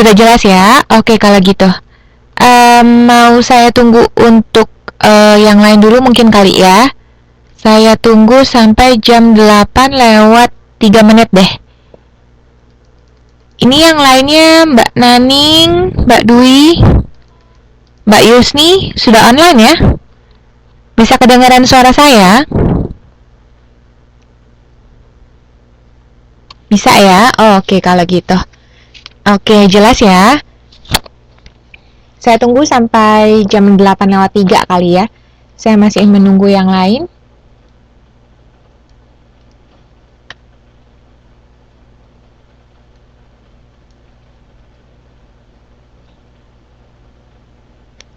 Sudah jelas ya? Oke, kalau gitu. Mau saya tunggu untuk yang lain dulu mungkin kali ya. Saya tunggu sampai jam 8 lewat 3 menit deh. Ini yang lainnya Mbak Naning, Mbak Dwi, Mbak Yusni sudah online ya? Bisa kedengaran suara saya? Bisa ya? Oh, oke kalau gitu. Oke, jelas ya. Saya tunggu sampai jam 8 lewat 3 kali ya. Saya masih menunggu yang lain.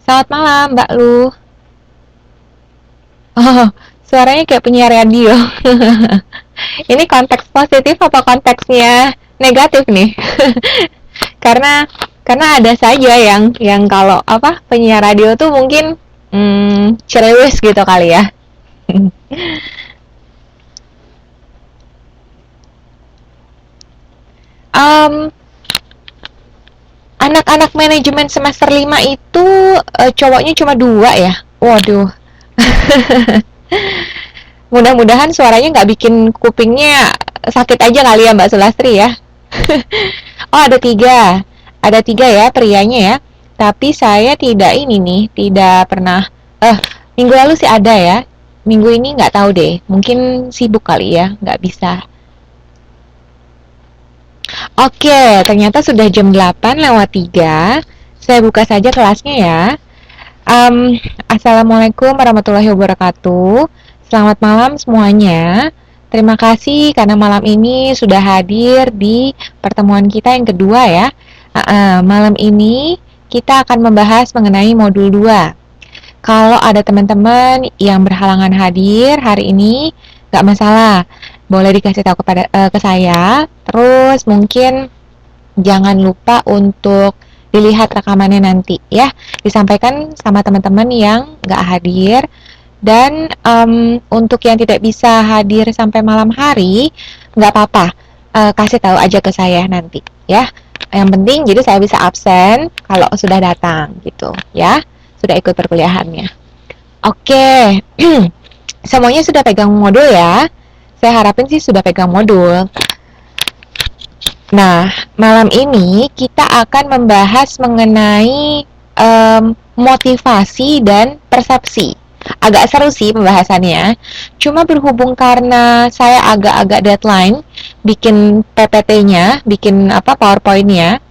Selamat malam, Mbak Lu. Oh, suaranya kayak penyiar radio. Ini konteks positif apa konteksnya negatif nih? karena karena ada saja yang kalau apa penyiar radio tuh mungkin ceriwis gitu kali ya. um, Anak-anak manajemen semester 5 itu cowoknya cuma 2 ya. Waduh. Mudah-mudahan suaranya nggak bikin kupingnya sakit aja kali ya Mbak Sulastri ya. Oh, ada tiga ya prianya ya. Tapi saya tidak ini nih, tidak pernah. Minggu lalu sih ada ya. Minggu ini nggak tahu deh. Mungkin sibuk kali ya, nggak bisa. Oke, ternyata sudah jam 8 lewat 3. Saya buka saja kelasnya ya. Assalamualaikum warahmatullahi wabarakatuh. Selamat malam semuanya. Terima kasih karena malam ini sudah hadir di pertemuan kita yang kedua ya. Malam ini kita akan membahas mengenai modul 2. Kalau ada teman-teman yang berhalangan hadir hari ini, nggak masalah. Boleh dikasih tahu ke saya. Terus mungkin jangan lupa untuk dilihat rekamannya nanti ya. Disampaikan sama teman-teman yang nggak hadir. Dan untuk yang tidak bisa hadir sampai malam hari, nggak apa-apa. Kasih tahu aja ke saya nanti ya. Yang penting jadi saya bisa absen kalau sudah datang gitu ya. Sudah ikut perkuliahannya. Oke. Semuanya sudah pegang modul ya. Saya harapin sih sudah pegang modul. Nah, malam ini kita akan membahas mengenai motivasi dan persepsi. Agak seru sih pembahasannya. Cuma berhubung karena saya agak-agak deadline bikin PPT-nya, bikin PowerPoint-nya.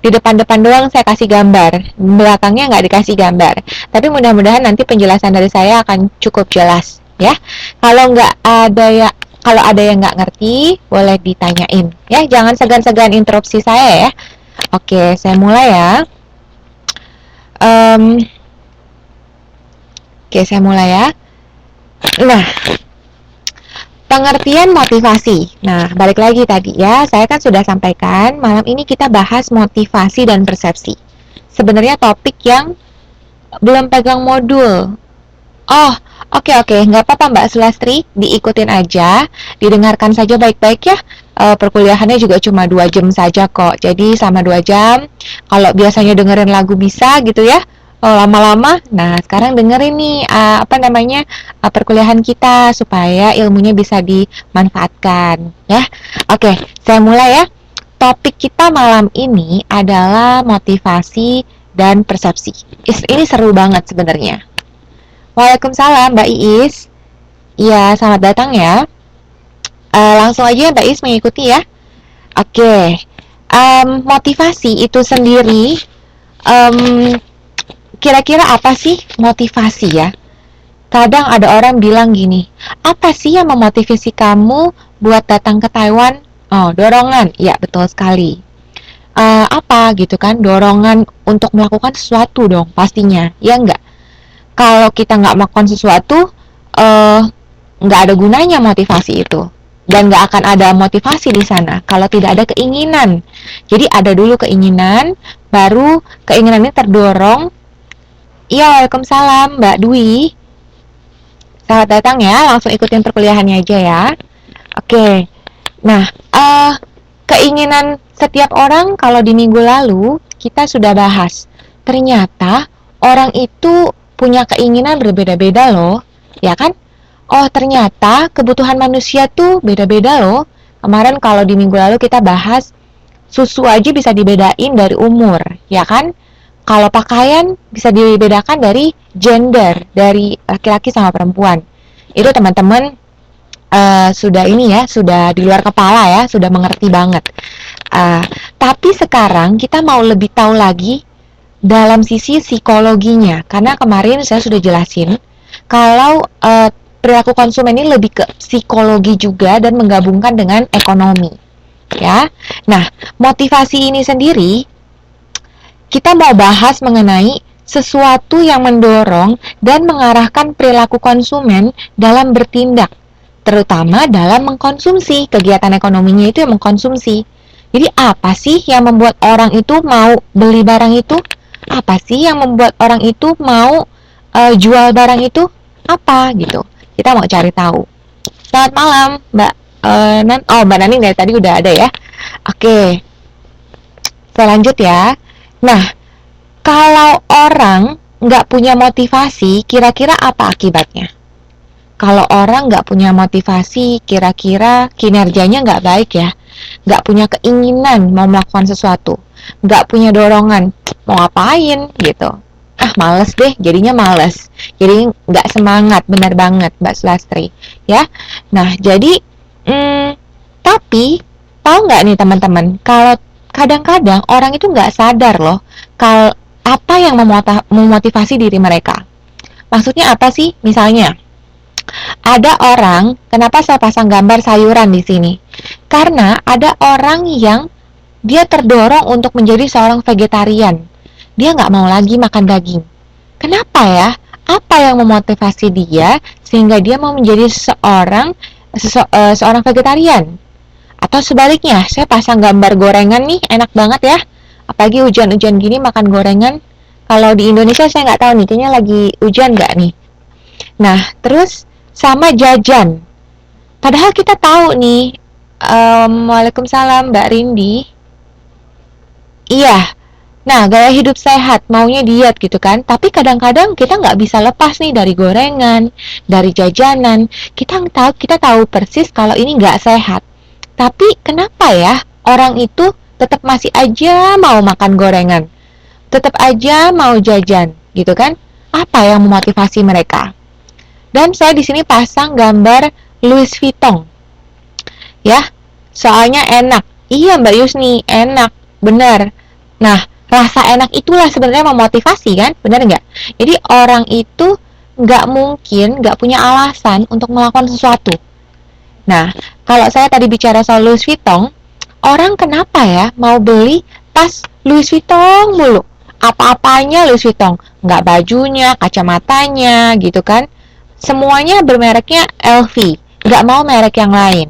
Di depan-depan doang saya kasih gambar, belakangnya nggak dikasih gambar. Tapi mudah-mudahan nanti penjelasan dari saya akan cukup jelas, ya. Kalau ada yang nggak ngerti, boleh ditanyain, ya. Jangan segan-segan interupsi saya, ya. Oke, saya mulai ya. Saya mulai ya. Nah, pengertian motivasi. Nah, balik lagi tadi ya, saya kan sudah sampaikan, malam ini kita bahas motivasi dan persepsi. Sebenarnya topik yang belum pegang modul. Oh, oke, nggak apa-apa Mbak Sulastri, diikutin aja, didengarkan saja baik-baik ya. Perkuliahannya juga cuma 2 jam saja kok, jadi sama 2 jam. Kalau biasanya dengerin lagu bisa gitu ya, lama-lama. Nah, sekarang dengerin nih perkuliahan kita supaya ilmunya bisa dimanfaatkan ya. Oke, saya mulai ya. Topik kita malam ini adalah motivasi dan persepsi. Ini seru banget sebenarnya. Waalaikumsalam Mbak Iis. Iya, selamat datang ya. Langsung aja Mbak Iis mengikuti ya. Oke. Motivasi itu sendiri kira-kira apa sih motivasi ya? Kadang ada orang bilang gini, apa sih yang memotivasi kamu buat datang ke Taiwan? Oh, dorongan. Ya, betul sekali. Apa gitu kan? Dorongan untuk melakukan sesuatu dong, pastinya. Ya enggak? Kalau kita nggak melakukan sesuatu, nggak ada gunanya motivasi itu. Dan nggak akan ada motivasi di sana kalau tidak ada keinginan. Jadi ada dulu keinginan, baru keinginannya terdorong. Iya, waalaikumsalam Mbak Dwi. Selamat datang ya, langsung ikutin perkuliahannya aja ya. Oke. Nah, keinginan Setiap orang kalau di minggu lalu kita sudah bahas, ternyata orang itu punya keinginan berbeda-beda loh, ya kan? Oh, ternyata kebutuhan manusia tuh beda-beda loh. Kemarin kalau di minggu lalu kita bahas susu aja bisa dibedain dari umur, ya kan? Kalau pakaian bisa dibedakan dari gender, dari laki-laki sama perempuan. Itu teman-teman sudah ini ya, sudah di luar kepala ya, sudah mengerti banget. Tapi sekarang kita mau lebih tahu lagi dalam sisi psikologinya, karena kemarin saya sudah jelasin kalau perilaku konsumen ini lebih ke psikologi juga dan menggabungkan dengan ekonomi, ya. Nah, motivasi ini sendiri kita mau bahas mengenai sesuatu yang mendorong dan mengarahkan perilaku konsumen dalam bertindak, terutama dalam mengkonsumsi. Kegiatan ekonominya itu yang mengkonsumsi. Jadi apa sih yang membuat orang itu mau beli barang itu? Apa sih yang membuat orang itu mau jual barang itu? Apa gitu? Kita mau cari tahu. Selamat malam, Mbak. Mbak Nani dari tadi udah ada ya. Oke, saya lanjut ya. Nah, kalau orang nggak punya motivasi, kira-kira apa akibatnya? Kalau orang nggak punya motivasi, kira-kira kinerjanya nggak baik ya. Nggak punya keinginan mau melakukan sesuatu. Nggak punya dorongan, mau ngapain gitu. Males deh, jadinya males. Jadi nggak semangat, benar banget Mbak Sulastri. Ya, nah jadi, tapi tahu nggak nih teman-teman, kalau kadang-kadang orang itu nggak sadar loh, kalau apa yang memotivasi diri mereka. Maksudnya apa sih? Misalnya, ada orang, kenapa saya pasang gambar sayuran di sini? Karena ada orang yang dia terdorong untuk menjadi seorang vegetarian. Dia nggak mau lagi makan daging. Kenapa ya? Apa yang memotivasi dia sehingga dia mau menjadi seorang vegetarian? Atau sebaliknya, saya pasang gambar gorengan nih, enak banget ya. Apalagi hujan-hujan gini makan gorengan. Kalau di Indonesia saya nggak tahu nih, kayaknya lagi hujan nggak nih. Nah, terus sama jajan. Padahal kita tahu nih, Waalaikumsalam Mbak Rindi. Iya, nah gaya hidup sehat, maunya diet gitu kan. Tapi kadang-kadang kita nggak bisa lepas nih dari gorengan, dari jajanan. Kita tahu persis kalau ini nggak sehat. Tapi kenapa ya orang itu tetap masih aja mau makan gorengan? Tetap aja mau jajan, gitu kan? Apa yang memotivasi mereka? Dan saya di sini pasang gambar Louis Vuitton. Ya, soalnya enak. Iya Mbak Yusni, enak, benar. Nah, rasa enak itulah sebenarnya memotivasi kan, benar nggak? Jadi orang itu nggak punya alasan untuk melakukan sesuatu. Nah, kalau saya tadi bicara soal Louis Vuitton, orang kenapa ya mau beli tas Louis Vuitton mulu? Apa-apanya Louis Vuitton, nggak bajunya, kacamatanya, gitu kan? Semuanya bermereknya LV, nggak mau merek yang lain.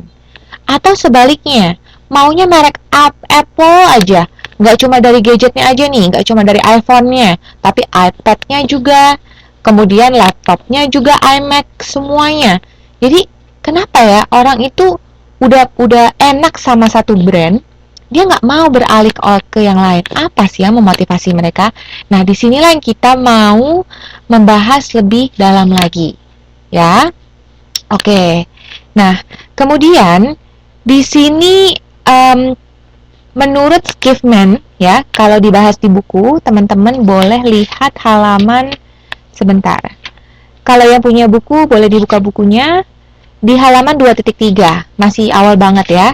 Atau sebaliknya, maunya merek Apple aja, nggak cuma dari gadgetnya aja nih, nggak cuma dari iPhone-nya, tapi iPad-nya juga, kemudian laptopnya juga iMac, semuanya. Jadi kenapa ya orang itu udah enak sama satu brand, dia nggak mau beralih ke yang lain? Apa sih yang memotivasi mereka? Nah, disinilah yang kita mau membahas lebih dalam lagi, ya. Oke. Nah, kemudian di sini menurut Skiffman ya, kalau dibahas di buku, teman-teman boleh lihat halaman sebentar. Kalau yang punya buku boleh dibuka bukunya di halaman 2.3, masih awal banget ya.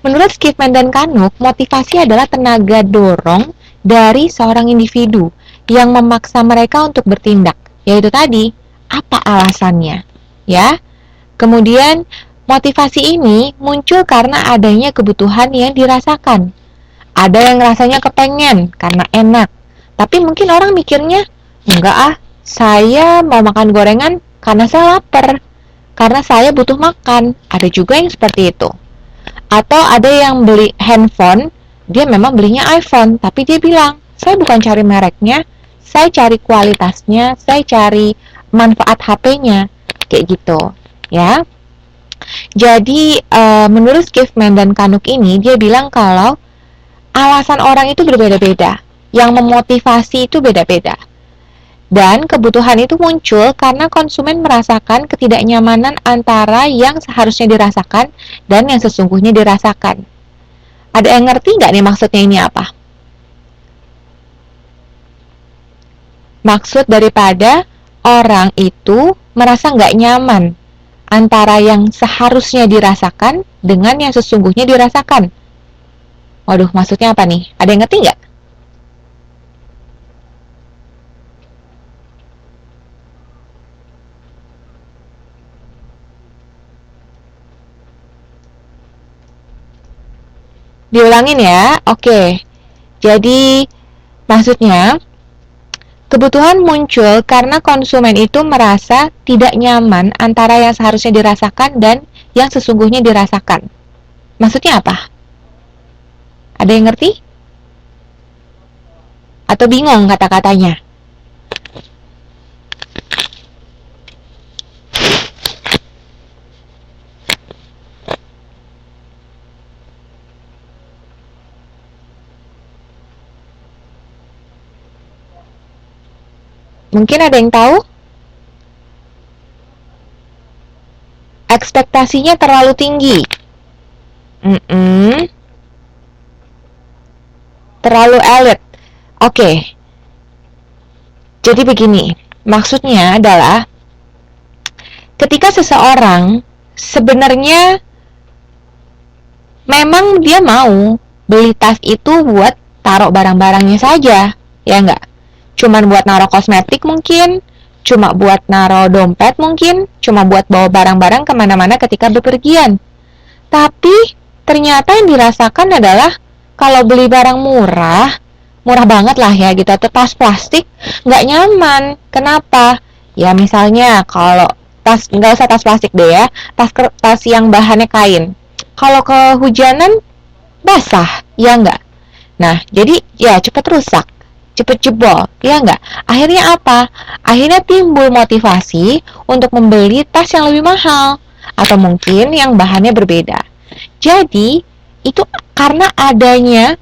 Menurut Skiffman dan Kanuk, motivasi adalah tenaga dorong dari seorang individu yang memaksa mereka untuk bertindak, yaitu tadi, apa alasannya, ya. Kemudian, motivasi ini muncul karena adanya kebutuhan yang dirasakan. Ada yang rasanya kepengen karena enak, tapi mungkin orang mikirnya, enggak saya mau makan gorengan karena saya lapar, karena saya butuh makan. Ada juga yang seperti itu. Atau ada yang beli handphone, dia memang belinya iPhone, tapi dia bilang, saya bukan cari mereknya, saya cari kualitasnya, saya cari manfaat HP-nya, kayak gitu, ya. Jadi menurut Skiffman dan Kanuk ini, dia bilang kalau alasan orang itu berbeda-beda. Yang memotivasi itu beda-beda. Dan kebutuhan itu muncul karena konsumen merasakan ketidaknyamanan antara yang seharusnya dirasakan dan yang sesungguhnya dirasakan. Ada yang ngerti nggak nih maksudnya ini apa? Maksud daripada orang itu merasa nggak nyaman antara yang seharusnya dirasakan dengan yang sesungguhnya dirasakan. Waduh, maksudnya apa nih? Ada yang ngerti nggak? Diulangin ya. Oke. Jadi, maksudnya kebutuhan muncul karena konsumen itu merasa tidak nyaman antara yang seharusnya dirasakan dan yang sesungguhnya dirasakan. Maksudnya apa? Ada yang ngerti? Atau bingung kata-katanya? Mungkin ada yang tahu? Ekspektasinya terlalu tinggi. Terlalu elit. Oke. Jadi begini, maksudnya adalah ketika seseorang sebenarnya memang dia mau beli tas itu buat taruh barang-barangnya saja, ya enggak? Cuman buat naruh kosmetik mungkin, cuma buat naruh dompet mungkin, cuma buat bawa barang-barang kemana-mana ketika bepergian. Tapi ternyata yang dirasakan adalah kalau beli barang murah, murah banget lah ya gitu, atau tas plastik nggak nyaman. Kenapa? Ya misalnya kalau tas, nggak usah tas plastik deh ya, tas yang bahannya kain. Kalau kehujanan basah, ya nggak? Nah, jadi ya cepet rusak, cepet jebol, ya nggak? Akhirnya apa? Akhirnya timbul motivasi untuk membeli tas yang lebih mahal, atau mungkin yang bahannya berbeda. Jadi, itu karena adanya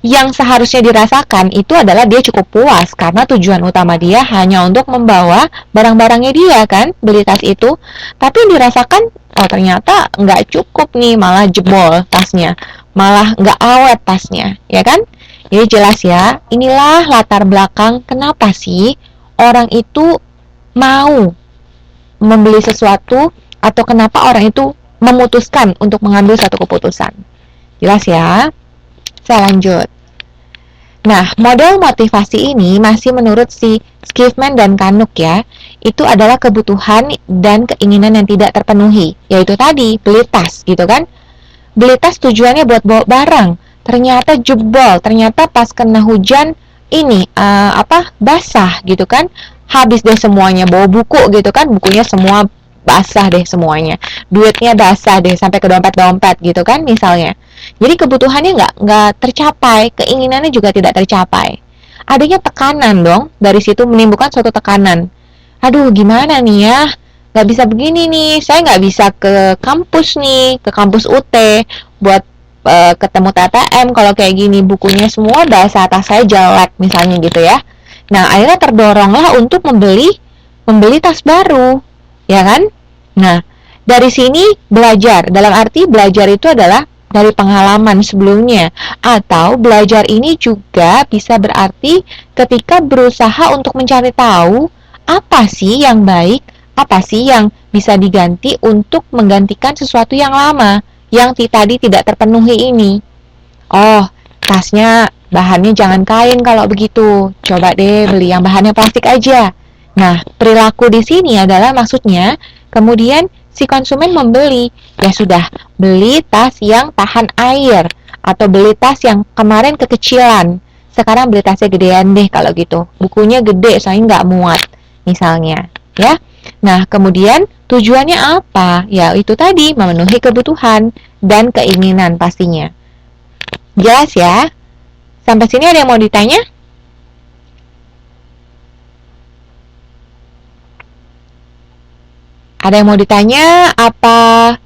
yang seharusnya dirasakan itu adalah dia cukup puas karena tujuan utama dia hanya untuk membawa barang-barangnya dia kan, beli tas itu. Tapi yang dirasakan, oh ternyata nggak cukup nih, malah jebol tasnya, malah nggak awet tasnya, ya kan? Jadi jelas ya, inilah latar belakang kenapa sih orang itu mau membeli sesuatu atau kenapa orang itu memutuskan untuk mengambil satu keputusan. Jelas ya? Saya lanjut. Nah, model motivasi ini masih menurut si Schiffman dan Kanuk ya, itu adalah kebutuhan dan keinginan yang tidak terpenuhi, yaitu tadi beli tas gitu kan. Beli tas tujuannya buat bawa barang, ternyata jebol, ternyata pas kena hujan ini basah gitu kan. Habis deh semuanya, bawa buku gitu kan, bukunya semua basah deh semuanya, duitnya basah deh sampai ke dompet-dompet gitu kan misalnya. Jadi kebutuhannya nggak tercapai, keinginannya juga tidak tercapai. Adanya tekanan dong, dari situ menimbulkan suatu tekanan. Aduh gimana nih ya, nggak bisa begini nih, saya nggak bisa ke kampus nih, ke kampus UT buat ketemu TTM kalau kayak gini, bukunya semua bahasa atas saya jelek misalnya gitu ya. Nah akhirnya terdoronglah untuk membeli tas baru, ya kan? Nah, dari sini belajar, dalam arti belajar itu adalah dari pengalaman sebelumnya, atau belajar ini juga bisa berarti ketika berusaha untuk mencari tahu apa sih yang baik, apa sih yang bisa diganti untuk menggantikan sesuatu yang lama, yang tadi tidak terpenuhi ini. Oh, tasnya bahannya jangan kain kalau begitu, coba deh beli yang bahannya plastik aja. Nah, perilaku di sini adalah maksudnya kemudian si konsumen membeli, ya sudah, beli tas yang tahan air atau beli tas yang kemarin kekecilan. Sekarang beli tasnya gedean deh kalau gitu. Bukunya gede soalnya nggak muat misalnya, ya. Nah, kemudian tujuannya apa? Ya, itu tadi memenuhi kebutuhan dan keinginan pastinya. Jelas ya? Sampai sini ada yang mau ditanya? Ada yang mau ditanya? Apa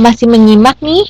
masih menyimak nih?